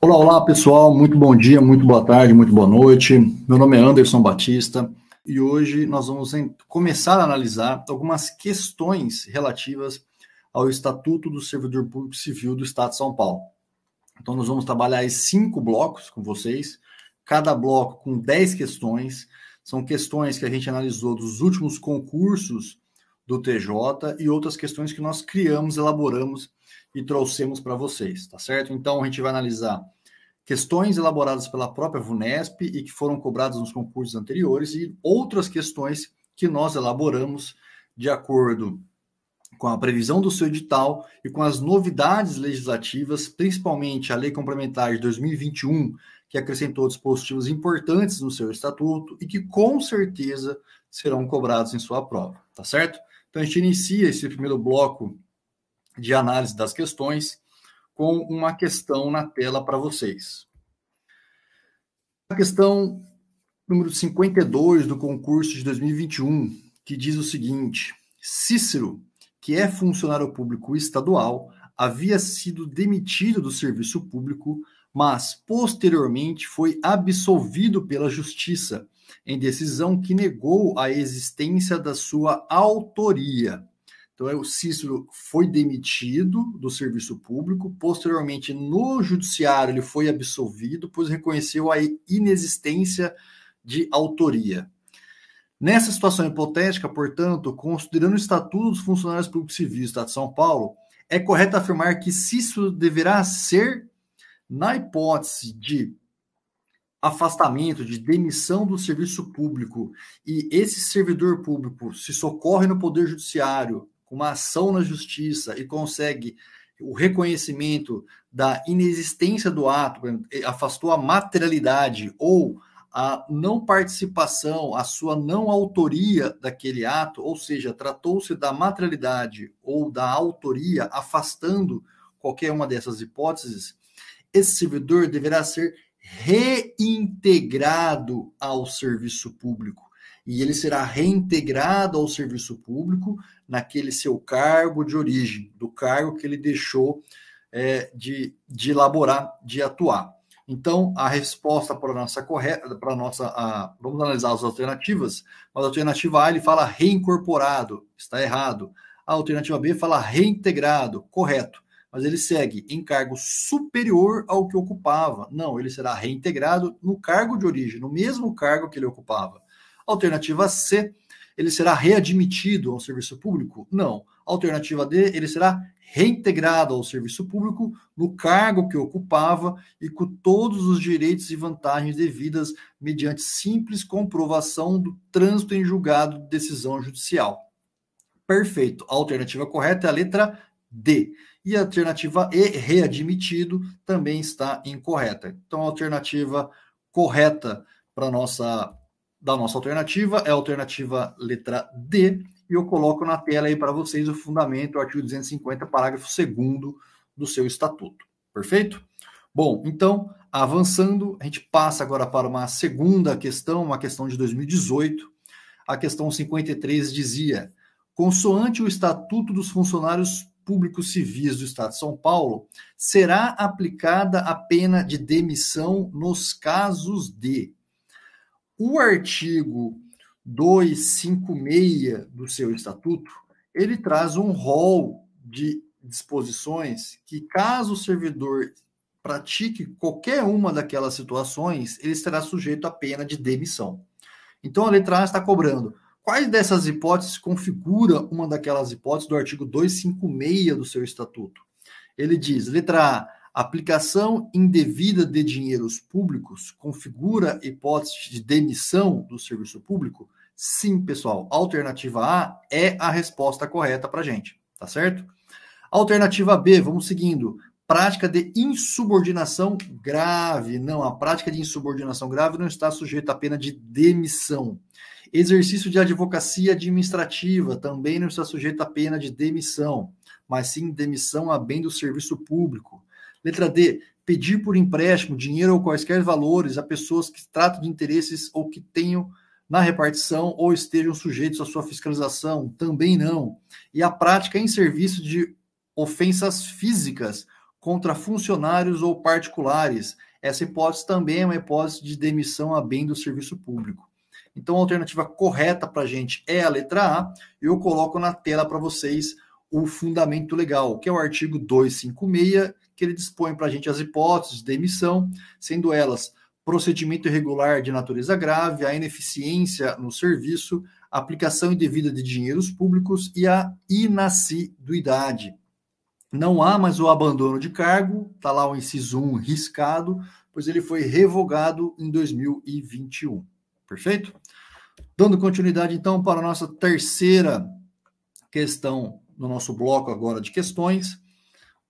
Olá, olá pessoal, muito bom dia, muito boa tarde, muito boa noite. Meu nome é Anderson Batista e hoje nós vamos começar a analisar algumas questões relativas ao Estatuto do Servidor Público Civil do Estado de São Paulo. Então nós vamos trabalhar em 5 blocos com vocês, cada bloco com 10 questões. São questões que a gente analisou dos últimos concursos do TJ e outras questões que nós criamos, elaboramos e trouxemos para vocês, tá certo? Então a gente vai analisar questões elaboradas pela própria VUNESP e que foram cobradas nos concursos anteriores e outras questões que nós elaboramos de acordo com a previsão do seu edital e com as novidades legislativas, principalmente a Lei Complementar de 2021, que acrescentou dispositivos importantes no seu estatuto e que com certeza serão cobrados em sua prova, tá certo? Então a gente inicia esse primeiro bloco de análise das questões com uma questão na tela para vocês. A questão número 52 do concurso de 2021, que diz o seguinte: Cícero, que é funcionário público estadual, havia sido demitido do serviço público, mas posteriormente foi absolvido pela Justiça, em decisão que negou a existência da sua autoria. Então, o Cícero foi demitido do serviço público, posteriormente no judiciário ele foi absolvido, pois reconheceu a inexistência de autoria. Nessa situação hipotética, portanto, considerando o Estatuto dos Funcionários Públicos Civis do Estado de São Paulo, é correto afirmar que Cícero deverá ser, na hipótese de afastamento, de demissão do serviço público, e esse servidor público se socorre no Poder Judiciário, com uma ação na Justiça e consegue o reconhecimento da inexistência do ato, afastou a materialidade ou a não participação, a sua não autoria daquele ato, ou seja, tratou-se da materialidade ou da autoria, afastando qualquer uma dessas hipóteses, esse servidor deverá ser reintegrado ao serviço público. E ele será reintegrado ao serviço público naquele seu cargo de origem, do cargo que ele deixou de elaborar, de atuar. Então, a resposta para a nossa correta, vamos analisar as alternativas, mas a alternativa A ele fala reincorporado, está errado. A alternativa B fala reintegrado, correto. Mas ele segue em cargo superior ao que ocupava. Não, ele será reintegrado no cargo de origem, no mesmo cargo que ele ocupava. Alternativa C, ele será readmitido ao serviço público? Não. Alternativa D, ele será reintegrado ao serviço público no cargo que ocupava e com todos os direitos e vantagens devidas mediante simples comprovação do trânsito em julgado de decisão judicial. Perfeito. A alternativa correta é a letra D. E a alternativa E, readmitido, também está incorreta. Então, a alternativa correta da nossa alternativa é a alternativa letra D, e eu coloco na tela aí para vocês o fundamento, o artigo 250, parágrafo 2º do seu estatuto. Perfeito? Bom, então, avançando, a gente passa agora para uma segunda questão, uma questão de 2018. A questão 53 dizia: consoante o Estatuto dos Funcionários Públicos Civis do Estado de São Paulo, será aplicada a pena de demissão nos casos de... O artigo 256 do seu estatuto, ele traz um rol de disposições que, caso o servidor pratique qualquer uma daquelas situações, ele será sujeito à pena de demissão. Então, a letra A está cobrando. Quais dessas hipóteses configura uma daquelas hipóteses do artigo 256 do seu estatuto? Ele diz, letra A, aplicação indevida de dinheiros públicos configura hipótese de demissão do serviço público? Sim, pessoal. Alternativa A é a resposta correta para a gente, tá certo? Alternativa B, vamos seguindo. Prática de insubordinação grave. Não, a prática de insubordinação grave não está sujeita à pena de demissão. Exercício de advocacia administrativa também não está sujeito à pena de demissão, mas sim demissão a bem do serviço público. Letra D, pedir por empréstimo, dinheiro ou quaisquer valores a pessoas que tratam de interesses ou que tenham na repartição ou estejam sujeitos à sua fiscalização, também não. E a prática em serviço de ofensas físicas contra funcionários ou particulares. Essa hipótese também é uma hipótese de demissão a bem do serviço público. Então, a alternativa correta para a gente é a letra A. Eu coloco na tela para vocês o fundamento legal, que é o artigo 256, que ele dispõe para a gente as hipóteses de demissão, sendo elas procedimento irregular de natureza grave, a ineficiência no serviço, a aplicação indevida de dinheiros públicos e a inassiduidade. Não há mais o abandono de cargo, está lá o inciso 1 riscado, pois ele foi revogado em 2021. Perfeito? Dando continuidade, então, para a nossa terceira questão no nosso bloco agora de questões.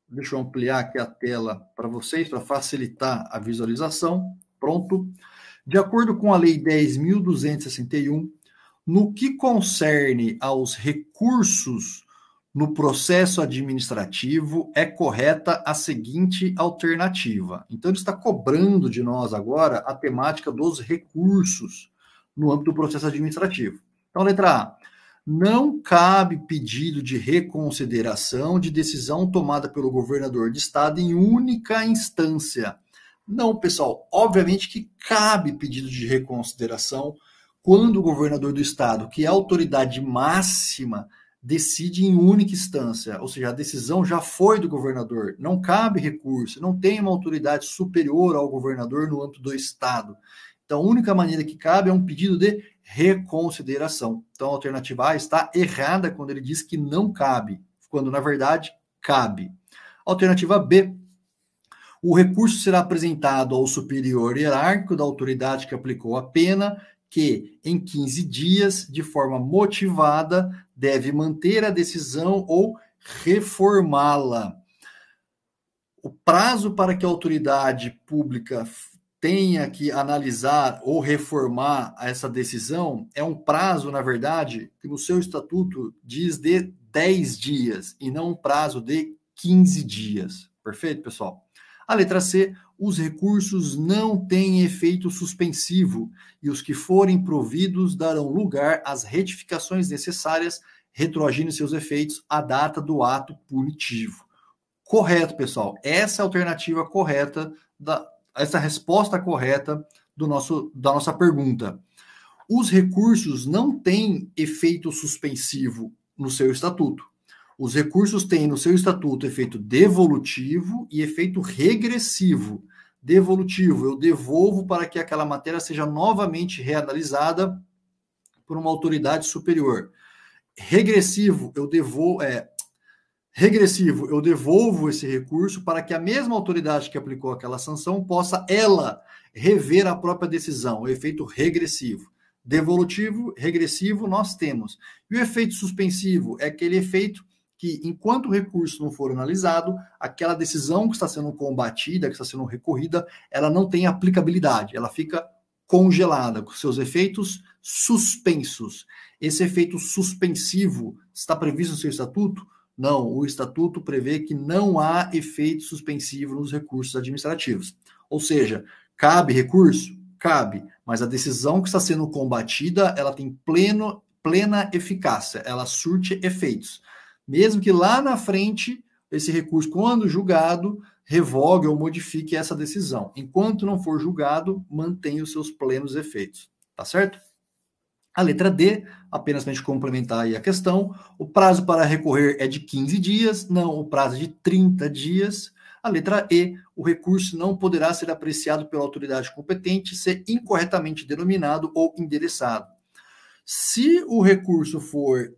Deixa eu ampliar aqui a tela para vocês, para facilitar a visualização. Pronto. De acordo com a Lei 10.261, no que concerne aos recursos no processo administrativo, é correta a seguinte alternativa. Então, ele está cobrando de nós agora a temática dos recursos no âmbito do processo administrativo. Então, letra A. Não cabe pedido de reconsideração de decisão tomada pelo governador de estado em única instância. Não, pessoal, obviamente que cabe pedido de reconsideração quando o governador do estado, que é a autoridade máxima, decide em única instância, ou seja, a decisão já foi do governador, não cabe recurso, não tem uma autoridade superior ao governador no âmbito do estado. Então, a única maneira que cabe é um pedido de reconsideração. Então, a alternativa A está errada quando ele diz que não cabe, quando, na verdade, cabe. Alternativa B. O recurso será apresentado ao superior hierárquico da autoridade que aplicou a pena, que, em 15 dias, de forma motivada, deve manter a decisão ou reformá-la. O prazo para que a autoridade pública tenha que analisar ou reformar essa decisão é um prazo, na verdade, que no seu estatuto diz de 10 dias e não um prazo de 15 dias. Perfeito, pessoal? A letra C, os recursos não têm efeito suspensivo e os que forem providos darão lugar às retificações necessárias, retroagindo seus efeitos à data do ato punitivo. Correto, pessoal. Essa é a alternativa correta, essa resposta correta da nossa pergunta. Os recursos não têm efeito suspensivo no seu estatuto. Os recursos têm no seu estatuto efeito devolutivo e efeito regressivo. Devolutivo, eu devolvo para que aquela matéria seja novamente reanalisada por uma autoridade superior. Regressivo, eu devolvo esse recurso para que a mesma autoridade que aplicou aquela sanção possa, ela, rever a própria decisão, o efeito regressivo. Devolutivo, regressivo, nós temos. E o efeito suspensivo é aquele efeito que, enquanto o recurso não for analisado, aquela decisão que está sendo combatida, que está sendo recorrida, ela não tem aplicabilidade, ela fica congelada, com seus efeitos suspensos. Esse efeito suspensivo está previsto no seu estatuto? Não, o estatuto prevê que não há efeito suspensivo nos recursos administrativos. Ou seja, cabe recurso? Cabe, mas a decisão que está sendo combatida, ela tem plena eficácia, ela surte efeitos. Mesmo que lá na frente, esse recurso, quando julgado, revogue ou modifique essa decisão. Enquanto não for julgado, mantém os seus plenos efeitos. Tá certo? A letra D, apenas para a gente complementar aí a questão, o prazo para recorrer é de 15 dias, não, o prazo é de 30 dias. A letra E, o recurso não poderá ser apreciado pela autoridade competente se incorretamente denominado ou endereçado. Se o recurso for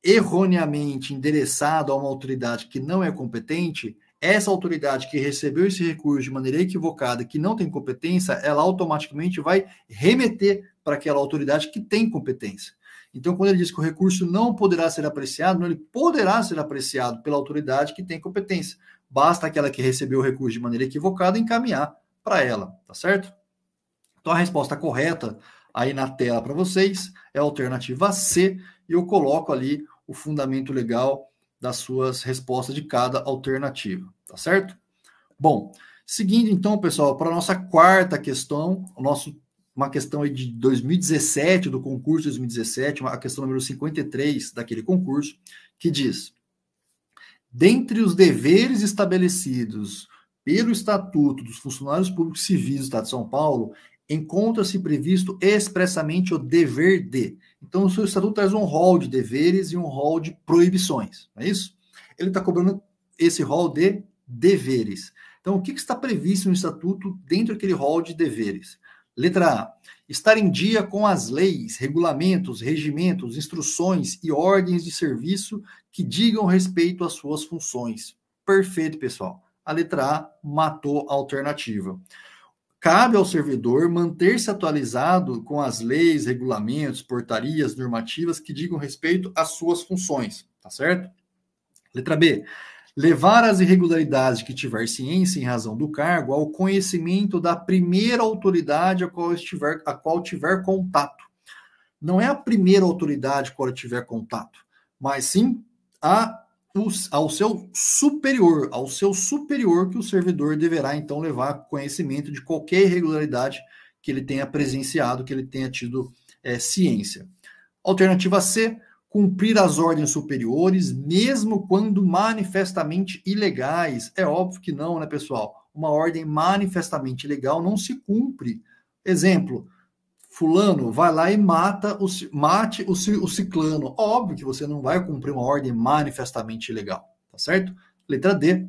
erroneamente endereçado a uma autoridade que não é competente, essa autoridade que recebeu esse recurso de maneira equivocada, que não tem competência, ela automaticamente vai remeter para aquela autoridade que tem competência. Então, quando ele diz que o recurso não poderá ser apreciado, não, ele poderá ser apreciado pela autoridade que tem competência. Basta aquela que recebeu o recurso de maneira equivocada encaminhar para ela, tá certo? Então, a resposta correta aí na tela para vocês é a alternativa C, e eu coloco ali o fundamento legal das suas respostas de cada alternativa, tá certo? Bom, seguindo então, pessoal, para a nossa quarta questão, uma questão aí de 2017, do concurso 2017, a questão número 53 daquele concurso, que diz: dentre os deveres estabelecidos pelo Estatuto dos Funcionários Públicos Civis do Estado de São Paulo, encontra-se previsto expressamente o dever de. Então, o seu Estatuto traz um rol de deveres e um rol de proibições, não é isso? Ele está cobrando esse rol de deveres. Então, o que está previsto no Estatuto dentro daquele rol de deveres? Letra A. Estar em dia com as leis, regulamentos, regimentos, instruções e ordens de serviço que digam respeito às suas funções. Perfeito, pessoal. A letra A matou a alternativa. Cabe ao servidor manter-se atualizado com as leis, regulamentos, portarias, normativas que digam respeito às suas funções, tá certo? Letra B. Levar as irregularidades que tiver ciência em razão do cargo ao conhecimento da primeira autoridade a qual tiver contato. Não é a primeira autoridade a qual tiver contato, mas sim ao seu superior que o servidor deverá então levar conhecimento de qualquer irregularidade que ele tenha presenciado, que ele tenha tido ciência. Alternativa C, cumprir as ordens superiores, mesmo quando manifestamente ilegais. É óbvio que não, né, pessoal? Uma ordem manifestamente ilegal não se cumpre. Exemplo, fulano vai lá e mate o ciclano. Óbvio que você não vai cumprir uma ordem manifestamente ilegal, tá certo? Letra D,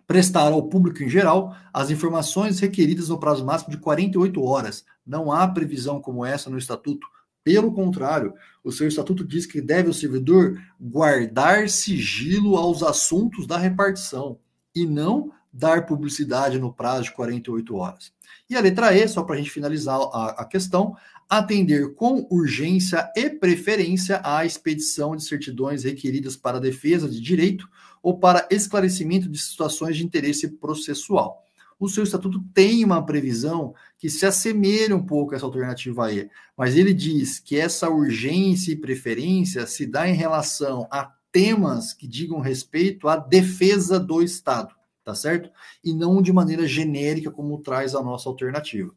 prestar ao público em geral as informações requeridas no prazo máximo de 48 horas. Não há previsão como essa no Estatuto. Pelo contrário, o seu Estatuto diz que deve o servidor guardar sigilo aos assuntos da repartição e não dar publicidade no prazo de 48 horas. E a letra E, só para a gente finalizar a questão, atender com urgência e preferência à expedição de certidões requeridas para defesa de direito ou para esclarecimento de situações de interesse processual. O seu Estatuto tem uma previsão que se assemelha um pouco a essa alternativa E, mas ele diz que essa urgência e preferência se dá em relação a temas que digam respeito à defesa do Estado, tá certo? E não de maneira genérica como traz a nossa alternativa.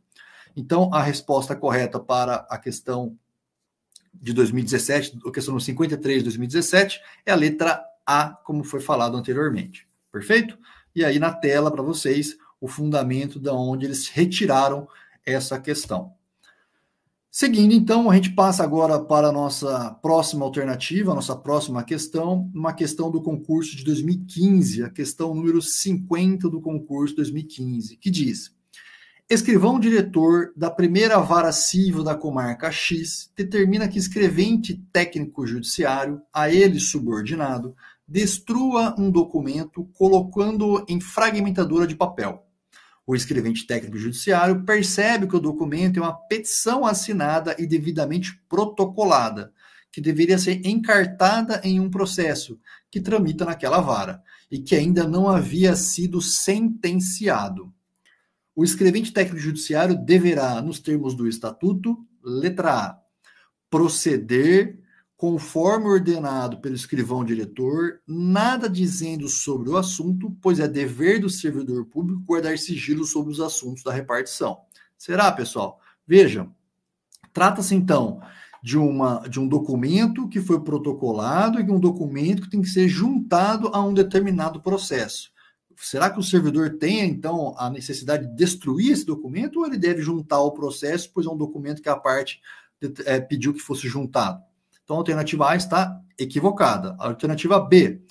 Então, a resposta correta para a questão de 2017, a questão no 53 de 2017, é a letra A, como foi falado anteriormente. Perfeito? E aí na tela para vocês o fundamento de onde eles retiraram essa questão. Seguindo, então, a gente passa agora para a nossa próxima alternativa, a nossa próxima questão, uma questão do concurso de 2015, a questão número 50 do concurso 2015, que diz: escrivão diretor da primeira vara civil da comarca X determina que escrevente técnico judiciário, a ele subordinado, destrua um documento colocando-o em fragmentadora de papel. O escrevente técnico judiciário percebe que o documento é uma petição assinada e devidamente protocolada, que deveria ser encartada em um processo que tramita naquela vara e que ainda não havia sido sentenciado. O escrevente técnico judiciário deverá, nos termos do Estatuto, letra A, proceder conforme ordenado pelo escrivão diretor, nada dizendo sobre o assunto, pois é dever do servidor público guardar sigilo sobre os assuntos da repartição. Será, pessoal? Vejam, trata-se então de um documento que foi protocolado e um documento que tem que ser juntado a um determinado processo. Será que o servidor tem, então, a necessidade de destruir esse documento ou ele deve juntar ao processo, pois é um documento que a parte pediu que fosse juntado? Então, a alternativa A está equivocada. A alternativa B,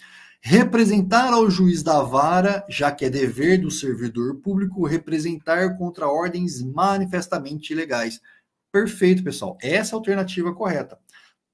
representar ao juiz da vara, já que é dever do servidor público representar contra ordens manifestamente ilegais. Perfeito, pessoal. Essa é a alternativa correta.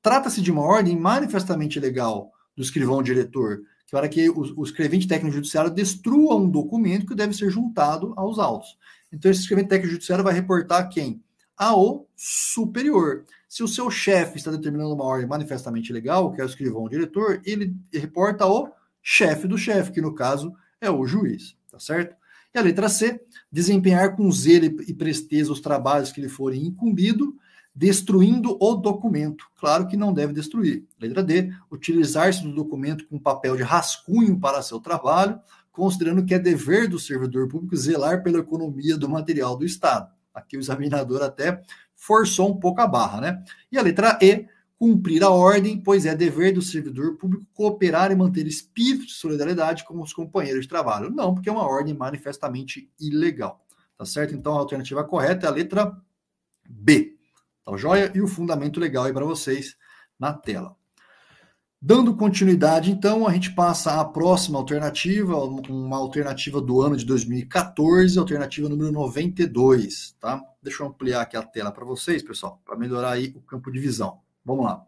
Trata-se de uma ordem manifestamente ilegal do escrivão diretor, que para que o escrevente técnico judiciário destrua um documento que deve ser juntado aos autos. Então, esse escrevente técnico judiciário vai reportar a quem? Ao superior. Se o seu chefe está determinando uma ordem manifestamente ilegal, que é o escrivão diretor, ele reporta ao chefe do chefe, que no caso é o juiz, tá certo? E a letra C, desempenhar com zelo e presteza os trabalhos que lhe forem incumbido, destruindo o documento. Claro que não deve destruir. Letra D, utilizar-se do documento com papel de rascunho para seu trabalho, considerando que é dever do servidor público zelar pela economia do material do Estado. Aqui o examinador até forçou um pouco a barra, né? E a letra E, cumprir a ordem, pois é dever do servidor público cooperar e manter espírito de solidariedade com os companheiros de trabalho. Não, porque é uma ordem manifestamente ilegal. Tá certo? Então, a alternativa correta é a letra B. Tá joia? E o fundamento legal aí para vocês na tela. Dando continuidade, então, a gente passa à próxima alternativa, uma alternativa do ano de 2014, alternativa número 92, tá? Deixa eu ampliar aqui a tela para vocês, pessoal, para melhorar aí o campo de visão. Vamos lá.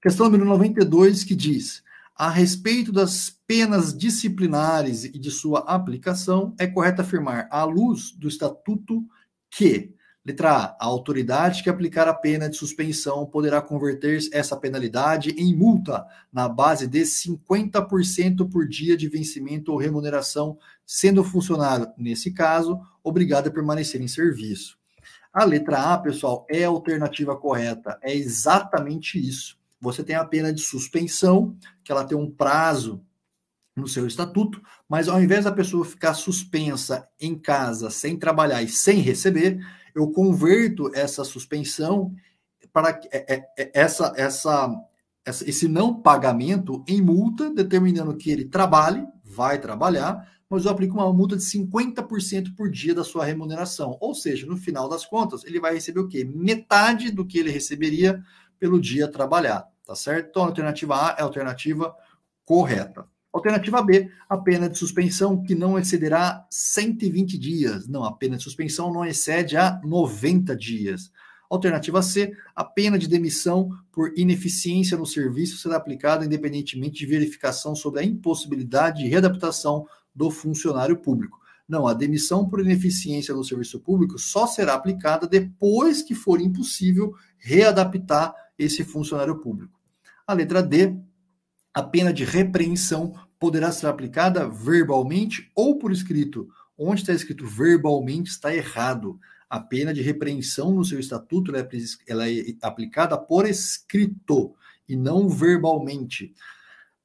Questão número 92, que diz: a respeito das penas disciplinares e de sua aplicação, é correto afirmar, à luz do Estatuto, que... Letra A. A autoridade que aplicar a pena de suspensão poderá converter essa penalidade em multa na base de 50% por dia de vencimento ou remuneração, sendo o funcionário, nesse caso, obrigado a permanecer em serviço. A letra A, pessoal, é a alternativa correta. É exatamente isso. Você tem a pena de suspensão, que ela tem um prazo no seu estatuto, mas ao invés da pessoa ficar suspensa em casa, sem trabalhar e sem receber, eu converto essa suspensão para esse não pagamento em multa, determinando que ele trabalhe, vai trabalhar, mas eu aplico uma multa de 50% por dia da sua remuneração. Ou seja, no final das contas, ele vai receber o quê? Metade do que ele receberia pelo dia trabalhado, tá certo? Então, a alternativa A é a alternativa correta. Alternativa B, a pena de suspensão que não excederá 120 dias. Não, a pena de suspensão não excede a 90 dias. Alternativa C, a pena de demissão por ineficiência no serviço será aplicada independentemente de verificação sobre a impossibilidade de readaptação do funcionário público. Não, a demissão por ineficiência no serviço público só será aplicada depois que for impossível readaptar esse funcionário público. A letra D, a pena de repreensão poderá ser aplicada verbalmente ou por escrito. Onde está escrito verbalmente está errado. A pena de repreensão no seu estatuto ela é aplicada por escrito e não verbalmente.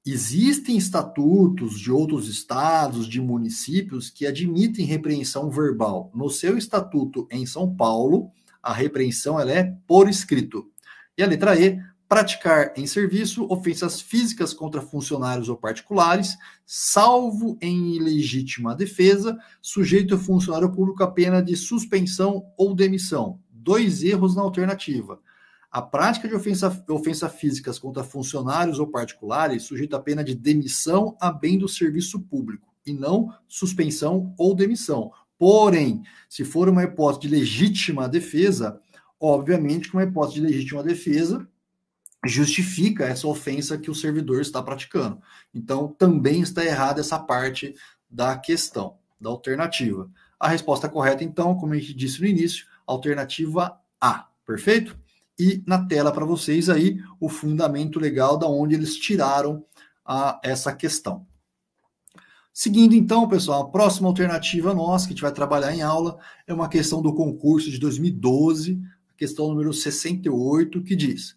Existem estatutos de outros estados, de municípios, que admitem repreensão verbal. No seu estatuto em São Paulo, a repreensão ela é por escrito. E a letra E, praticar em serviço ofensas físicas contra funcionários ou particulares, salvo em ilegítima defesa, sujeito ao funcionário público a pena de suspensão ou demissão. 2 erros na alternativa. A prática de ofensas físicas contra funcionários ou particulares sujeita a pena de demissão a bem do serviço público, e não suspensão ou demissão. Porém, se for uma hipótese de legítima defesa, obviamente que uma hipótese de legítima defesa justifica essa ofensa que o servidor está praticando. Então, também está errada essa parte da questão, da alternativa. A resposta correta, então, como a gente disse no início, alternativa A, perfeito? E na tela para vocês aí o fundamento legal da onde eles tiraram essa questão. Seguindo então, pessoal, a próxima alternativa nossa que a gente vai trabalhar em aula é uma questão do concurso de 2012, a questão número 68, que diz: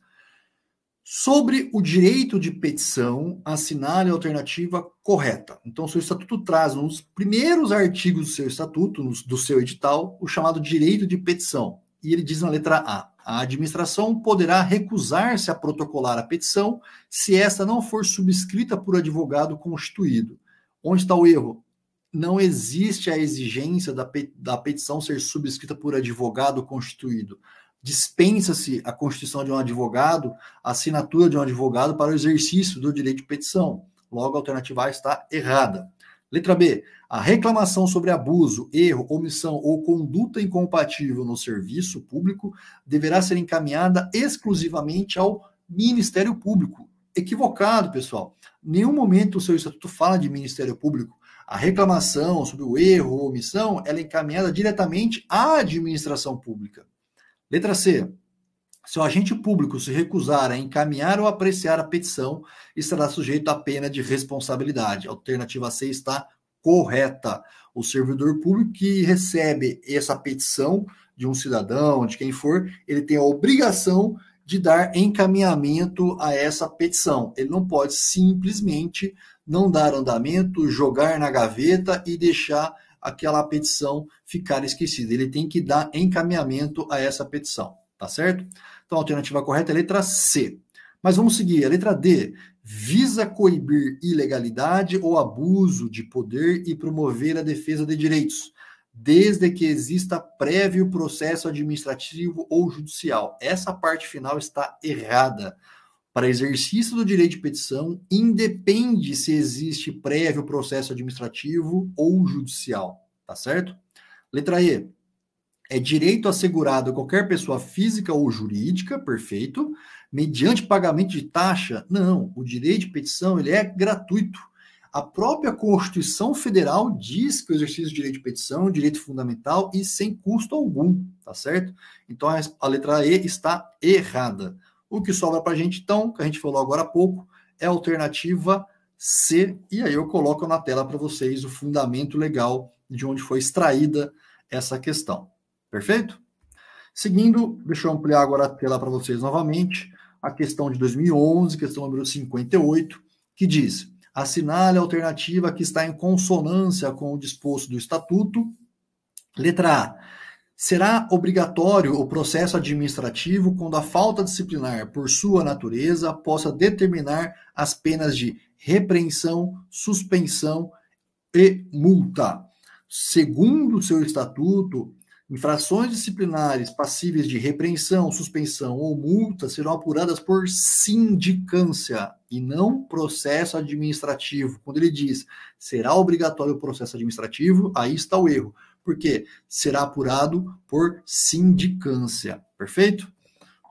sobre o direito de petição, assinale a alternativa correta. Então, o seu estatuto traz nos primeiros artigos do seu estatuto, do seu edital, o chamado direito de petição. E ele diz na letra A administração poderá recusar-se a protocolar a petição se esta não for subscrita por advogado constituído. Onde está o erro? Não existe a exigência da petição ser subscrita por advogado constituído. Dispensa-se a constituição de um advogado, a assinatura de um advogado para o exercício do direito de petição. Logo, a alternativa A está errada. Letra B. A reclamação sobre abuso, erro, omissão ou conduta incompatível no serviço público deverá ser encaminhada exclusivamente ao Ministério Público. Equivocado, pessoal. Em nenhum momento o seu estatuto fala de Ministério Público. A reclamação sobre o erro ou omissão ela é encaminhada diretamente à administração pública. Letra C. Se o agente público se recusar a encaminhar ou apreciar a petição, estará sujeito à pena de responsabilidade. A alternativa C está correta. O servidor público que recebe essa petição de um cidadão, de quem for, ele tem a obrigação de dar encaminhamento a essa petição. Ele não pode simplesmente não dar andamento, jogar na gaveta e deixar aquela petição ficar esquecida. Ele tem que dar encaminhamento a essa petição, tá certo? Então, a alternativa correta é a letra C. Mas vamos seguir. A letra D. Visa coibir ilegalidade ou abuso de poder e promover a defesa de direitos, desde que exista prévio processo administrativo ou judicial. Essa parte final está errada. Para exercício do direito de petição, independe se existe prévio processo administrativo ou judicial, tá certo? Letra E. É direito assegurado a qualquer pessoa física ou jurídica, perfeito, mediante pagamento de taxa? Não, o direito de petição ele é gratuito. A própria Constituição Federal diz que o exercício do direito de petição é um direito fundamental e sem custo algum, tá certo? Então a letra E está errada. O que sobra para a gente, então, que a gente falou agora há pouco, é a alternativa C, e aí eu coloco na tela para vocês o fundamento legal de onde foi extraída essa questão. Perfeito? Seguindo, deixa eu ampliar agora a tela para vocês novamente, a questão de 2011, questão número 58, que diz: assinale a alternativa que está em consonância com o disposto do Estatuto. Letra A. Será obrigatório o processo administrativo quando a falta disciplinar, por sua natureza, possa determinar as penas de repreensão, suspensão e multa. Segundo o seu estatuto, infrações disciplinares passíveis de repreensão, suspensão ou multa serão apuradas por sindicância e não processo administrativo. Quando ele diz será obrigatório o processo administrativo, aí está o erro, porque será apurado por sindicância. Perfeito?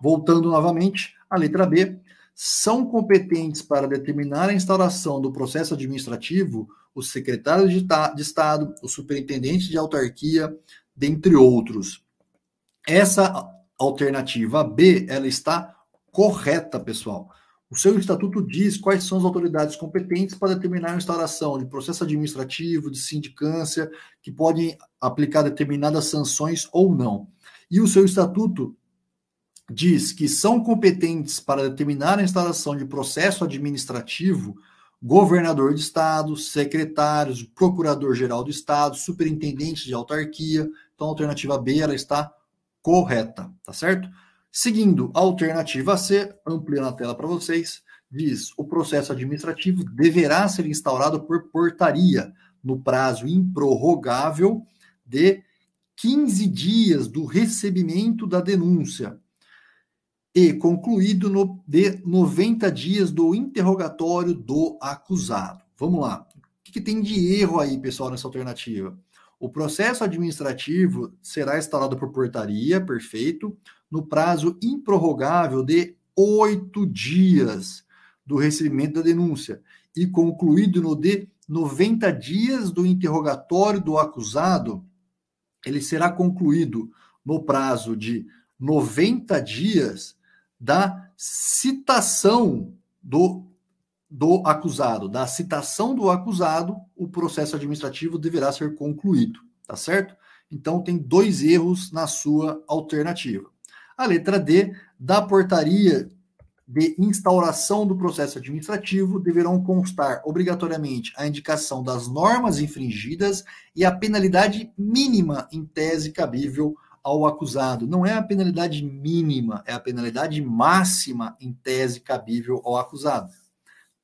Voltando novamente, a letra B. São competentes para determinar a instauração do processo administrativo os secretários de Estado, o superintendente de autarquia, dentre outros. Essa alternativa B, ela está correta, pessoal. O seu estatuto diz quais são as autoridades competentes para determinar a instauração de processo administrativo, de sindicância, que podem aplicar determinadas sanções ou não. E o seu estatuto diz que são competentes para determinar a instauração de processo administrativo governador de estado, secretários, procurador-geral do estado, superintendente de autarquia. Então, a alternativa B, ela está correta, tá certo? Seguindo a alternativa C, ampliando a tela para vocês, diz: o processo administrativo deverá ser instaurado por portaria no prazo improrrogável de 15 dias do recebimento da denúncia e concluído de 90 dias do interrogatório do acusado. Vamos lá. O que tem de erro aí, pessoal, nessa alternativa? O processo administrativo será instaurado por portaria, perfeito, no prazo improrrogável de 8 dias do recebimento da denúncia e concluído no de 90 dias do interrogatório do acusado. Ele será concluído no prazo de 90 dias da citação do acusado. Da citação do acusado, o processo administrativo deverá ser concluído, tá certo? Então, tem 2 erros na sua alternativa. A letra D, da portaria de instauração do processo administrativo, deverão constar obrigatoriamente a indicação das normas infringidas e a penalidade mínima em tese cabível ao acusado. Não é a penalidade mínima, é a penalidade máxima em tese cabível ao acusado.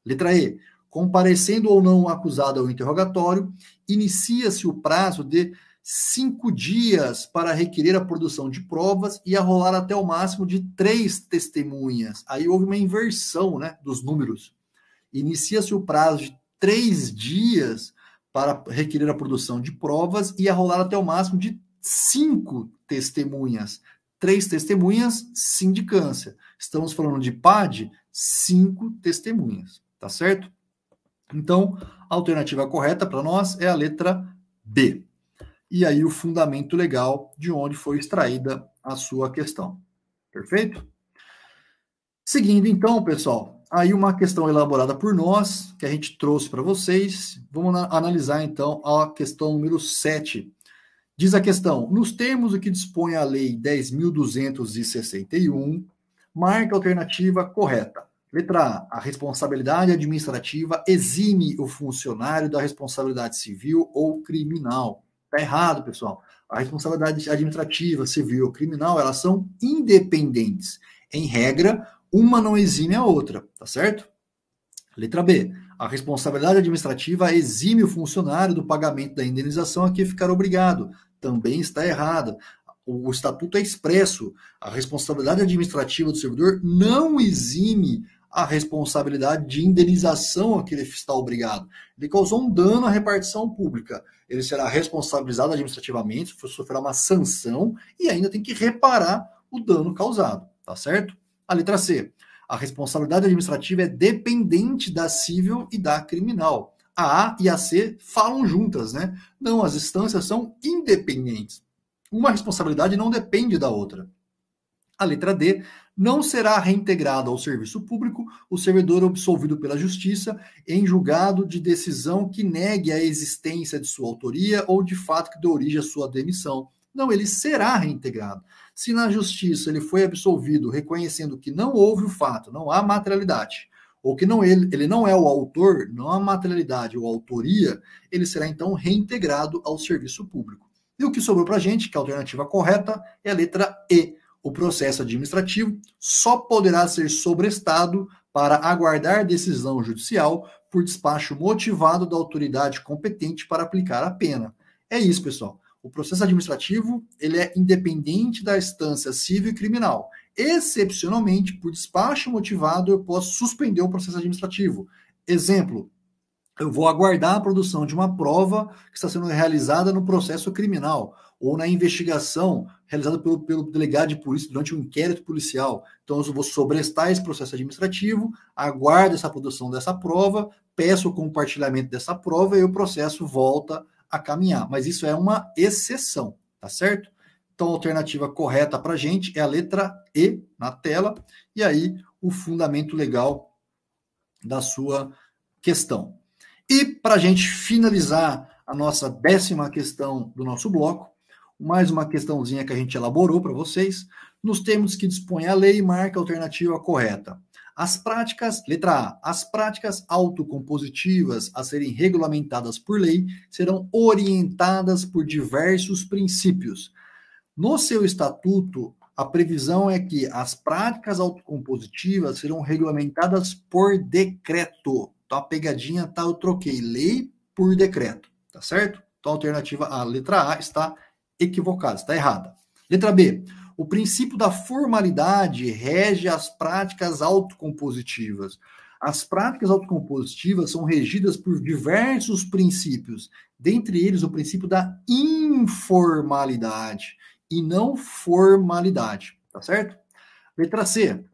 Letra E. Comparecendo ou não o acusado ao interrogatório, inicia-se o prazo de 5 dias para requerer a produção de provas e arrolar até o máximo de 3 testemunhas. Aí houve uma inversão, né, dos números. Inicia-se o prazo de 3 dias para requerer a produção de provas e arrolar até o máximo de 5 testemunhas. 3 testemunhas, sindicância. Estamos falando de PAD, 5 testemunhas. Tá certo? Então, a alternativa correta para nós é a letra B. E aí o fundamento legal de onde foi extraída a sua questão. Perfeito? Seguindo então, pessoal, aí uma questão elaborada por nós, que a gente trouxe para vocês. Vamos analisar então a questão número 7. Diz a questão: nos termos do que dispõe a Lei 10.261, marca a alternativa correta. Letra A. A responsabilidade administrativa exime o funcionário da responsabilidade civil ou criminal. Está errado, pessoal. A responsabilidade administrativa, civil ou criminal, elas são independentes. Em regra, uma não exime a outra, tá certo? Letra B. A responsabilidade administrativa exime o funcionário do pagamento da indenização a que ficar obrigado. Também está errado. O estatuto é expresso. A responsabilidade administrativa do servidor não exime a responsabilidade de indenização a que ele está obrigado. Ele causou um dano à repartição pública. Ele será responsabilizado administrativamente, sofrerá uma sanção e ainda tem que reparar o dano causado, tá certo? A letra C. A responsabilidade administrativa é dependente da civil e da criminal. A e a C falam juntas, né? Não, as instâncias são independentes. Uma responsabilidade não depende da outra. A letra D. Não será reintegrado ao serviço público o servidor absolvido pela Justiça em julgado de decisão que negue a existência de sua autoria ou de fato que dê origem à sua demissão. Não, ele será reintegrado. Se na Justiça ele foi absolvido reconhecendo que não houve o fato, não há materialidade, ou que não ele não é o autor, não há materialidade ou autoria, ele será então reintegrado ao serviço público. E o que sobrou para a gente, que a alternativa correta, é a letra E. O processo administrativo só poderá ser sobrestado para aguardar decisão judicial por despacho motivado da autoridade competente para aplicar a pena. É isso, pessoal. O processo administrativo ele é independente da instância civil e criminal. Excepcionalmente, por despacho motivado, eu posso suspender o processo administrativo. Exemplo, eu vou aguardar a produção de uma prova que está sendo realizada no processo criminal ou na investigação realizada pelo delegado de polícia durante um inquérito policial. Então, eu vou sobrestar esse processo administrativo, aguardo essa produção dessa prova, peço o compartilhamento dessa prova e o processo volta a caminhar. Mas isso é uma exceção, tá certo? Então, a alternativa correta para a gente é a letra E na tela, e aí o fundamento legal da sua questão. E para a gente finalizar a nossa 10ª questão do nosso bloco, mais uma questãozinha que a gente elaborou para vocês, nos termos que dispõe a lei, marca a alternativa correta. As práticas, letra A, as práticas autocompositivas a serem regulamentadas por lei serão orientadas por diversos princípios. No seu estatuto, a previsão é que as práticas autocompositivas serão regulamentadas por decreto. Então, a pegadinha tá, eu troquei lei por decreto, tá certo? Então, a alternativa A, letra A, está equivocada, está errada. Letra B, o princípio da formalidade rege as práticas autocompositivas. As práticas autocompositivas são regidas por diversos princípios, dentre eles o princípio da informalidade e não formalidade, tá certo? Letra C,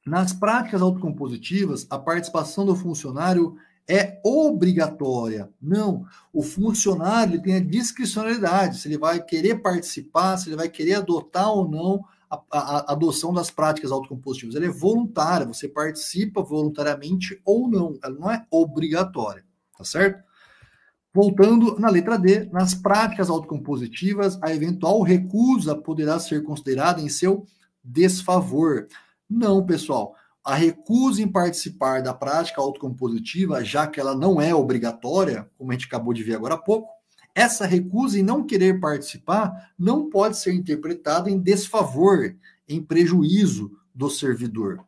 nas práticas autocompositivas, a participação do funcionário é obrigatória. Não, o funcionário ele tem a discricionalidade, se ele vai querer participar, se ele vai querer adotar ou não a adoção das práticas autocompositivas. Ela é voluntária, você participa voluntariamente ou não, ela não é obrigatória, tá certo? Voltando na letra D, nas práticas autocompositivas, a eventual recusa poderá ser considerada em seu desfavor. Não, pessoal. A recusa em participar da prática autocompositiva, já que ela não é obrigatória, como a gente acabou de ver agora há pouco, essa recusa em não querer participar não pode ser interpretada em desfavor, em prejuízo do servidor.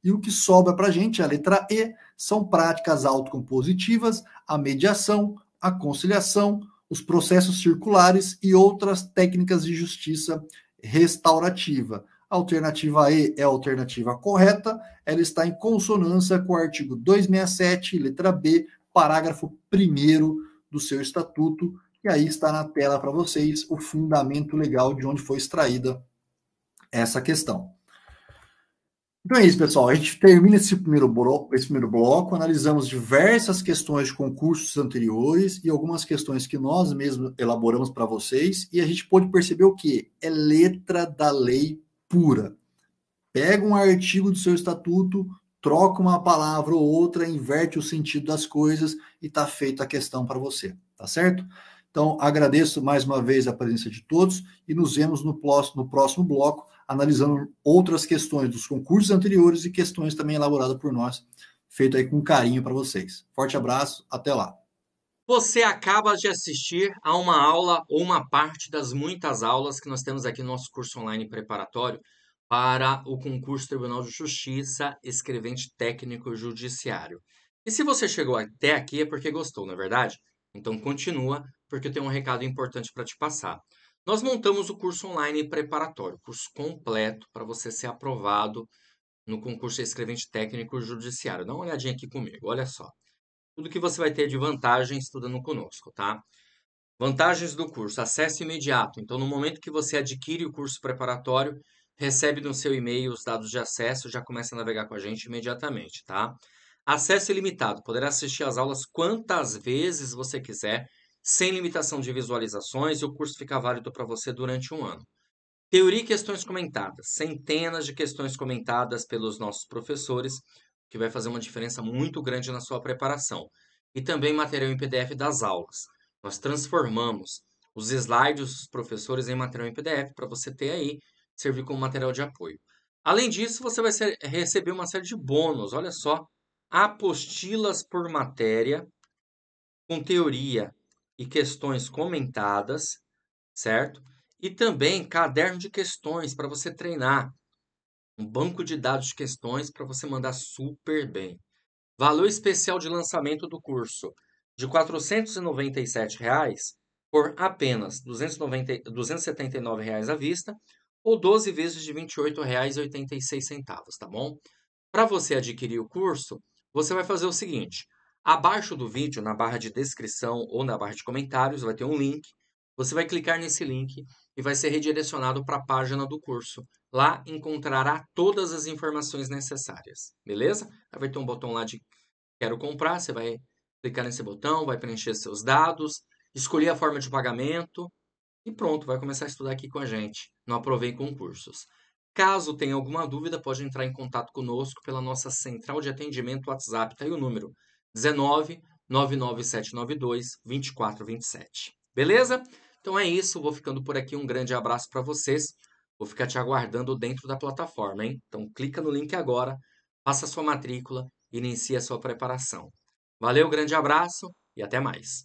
E o que sobra para a gente, a letra E, são práticas autocompositivas, a mediação, a conciliação, os processos circulares e outras técnicas de justiça restaurativa. A alternativa E é a alternativa correta, ela está em consonância com o artigo 267, letra B, parágrafo 1º do seu estatuto, e aí está na tela para vocês o fundamento legal de onde foi extraída essa questão. Então é isso, pessoal. A gente termina esse primeiro bloco, analisamos diversas questões de concursos anteriores e algumas questões que nós mesmos elaboramos para vocês, e a gente pôde perceber o quê? É letra da lei pura. Pega um artigo do seu estatuto, troca uma palavra ou outra, inverte o sentido das coisas e está feita a questão para você, tá certo? Então, agradeço mais uma vez a presença de todos e nos vemos no próximo bloco, analisando outras questões dos concursos anteriores e questões também elaboradas por nós, feito aí com carinho para vocês. Forte abraço, até lá. Você acaba de assistir a uma aula ou uma parte das muitas aulas que nós temos aqui no nosso curso online preparatório para o concurso Tribunal de Justiça, escrevente técnico judiciário. E se você chegou até aqui é porque gostou, não é verdade? Então continua, porque eu tenho um recado importante para te passar. Nós montamos o curso online preparatório, curso completo para você ser aprovado no concurso escrevente técnico judiciário. Dá uma olhadinha aqui comigo, olha só. Tudo que você vai ter de vantagem estudando conosco, tá? Vantagens do curso: acesso imediato. Então, no momento que você adquire o curso preparatório, recebe no seu e-mail os dados de acesso, já começa a navegar com a gente imediatamente, tá? Acesso ilimitado. Poderá assistir às aulas quantas vezes você quiser, sem limitação de visualizações, e o curso fica válido para você durante um ano. Teoria e questões comentadas. Centenas de questões comentadas pelos nossos professores, que vai fazer uma diferença muito grande na sua preparação. E também material em PDF das aulas. Nós transformamos os slides dos professores em material em PDF para você ter aí, servir como material de apoio. Além disso, você vai receber uma série de bônus. Olha só, apostilas por matéria, com teoria e questões comentadas, certo? E também caderno de questões para você treinar. Um banco de dados de questões para você mandar super bem. Valor especial de lançamento do curso de R$ 497 por apenas R$ 279 à vista ou 12 vezes de R$ 28,86, tá bom? Para você adquirir o curso, você vai fazer o seguinte: abaixo do vídeo, na barra de descrição ou na barra de comentários, vai ter um link. Você vai clicar nesse link e vai ser redirecionado para a página do curso. Lá encontrará todas as informações necessárias, beleza? Aí vai ter um botão lá de quero comprar, você vai clicar nesse botão, vai preencher seus dados, escolher a forma de pagamento e pronto, vai começar a estudar aqui com a gente no Aprovei Concursos. Caso tenha alguma dúvida, pode entrar em contato conosco pela nossa central de atendimento WhatsApp, tá aí o número 19 99792 2427. Beleza? Então é isso, vou ficando por aqui, um grande abraço para vocês. Vou ficar te aguardando dentro da plataforma, hein? Então clica no link agora, faça a sua matrícula e inicie a sua preparação. Valeu, grande abraço e até mais.